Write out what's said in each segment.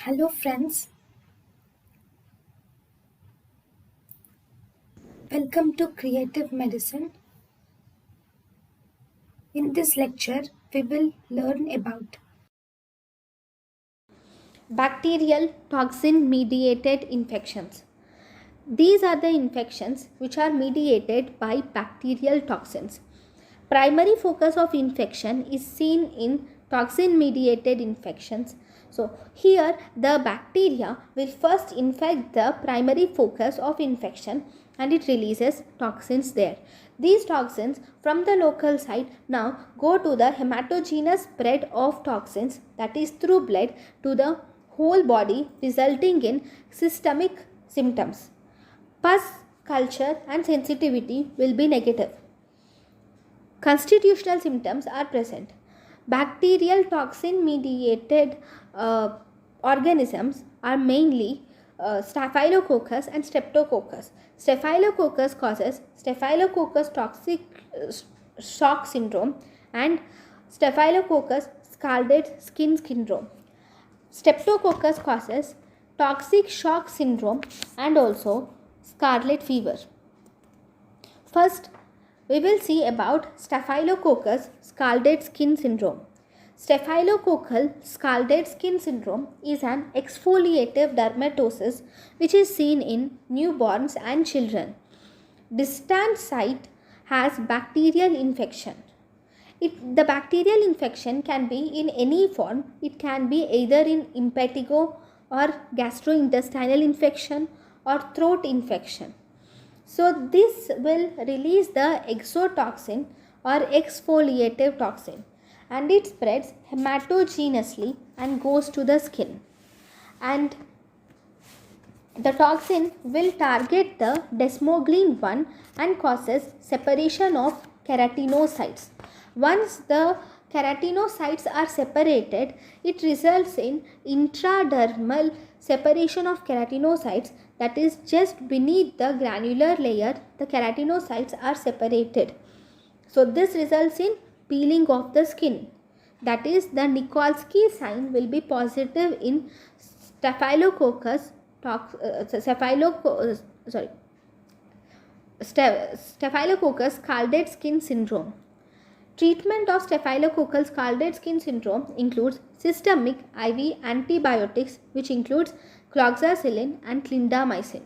Hello friends, welcome to Creative Medicine. In this lecture, we will learn about Bacterial toxin mediated infections. These are the infections which are mediated by bacterial toxins. Primary focus of infection is seen in toxin mediated infections. So here the bacteria will first infect the primary focus of infection and it releases toxins there. These toxins from the local site now go to the hematogenous spread of toxins, that is through blood, to the whole body, resulting in systemic symptoms. Pus culture and sensitivity will be negative. Constitutional symptoms are present. Bacterial toxin mediated organisms are mainly Staphylococcus and Streptococcus. Staphylococcus causes Staphylococcus toxic shock syndrome and Staphylococcus scalded skin syndrome. Streptococcus causes toxic shock syndrome and also scarlet fever. First, we will see about Staphylococcus scalded skin syndrome. Staphylococcal scalded skin syndrome is an exfoliative dermatosis which is seen in newborns and children. Distant site has bacterial infection. The bacterial infection can be in any form. It can be either in impetigo or gastrointestinal infection or throat infection. So this will release the exotoxin or exfoliative toxin and it spreads hematogenously and goes to the skin. And the toxin will target the desmoglein 1 and causes separation of keratinocytes. Once the keratinocytes are separated, it results in intradermal separation of keratinocytes, that is just beneath the granular layer the keratinocytes are separated. So this results in peeling of the skin, that is the Nikolsky sign will be positive in Staphylococcus Staphylococcus scalded skin syndrome. Treatment of staphylococcal scalded skin syndrome includes systemic IV antibiotics, which includes cloxacillin and clindamycin.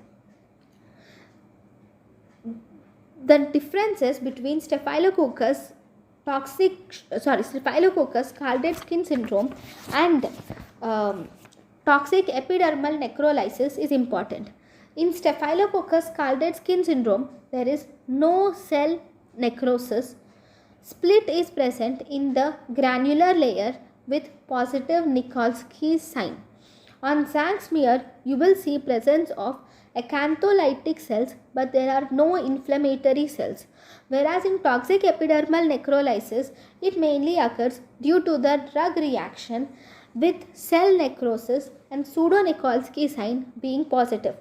The differences between Staphylococcus scalded skin syndrome and toxic epidermal necrolysis is important. In Staphylococcus scalded skin syndrome, there is no cell necrosis. Split is present in the granular layer with positive Nikolsky sign. On Zang smear, you will see presence of acantholytic cells, but there are no inflammatory cells. Whereas in toxic epidermal necrolysis, it mainly occurs due to the drug reaction with cell necrosis and pseudo-Nikolsky sign being positive.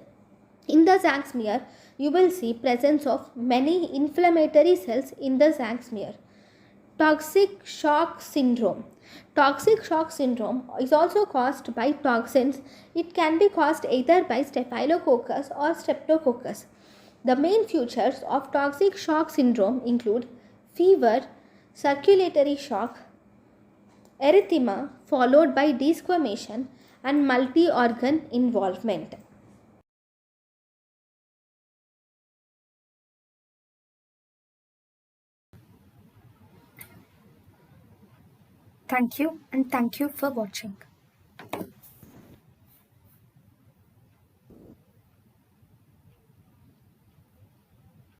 In the Zang smear, you will see presence of many inflammatory cells in the Zang smear. Toxic shock syndrome. Toxic shock syndrome is also caused by toxins. It can be caused either by Staphylococcus or Streptococcus. The main features of toxic shock syndrome include fever, circulatory shock, erythema followed by desquamation and multi-organ involvement. thank you and thank you for watching.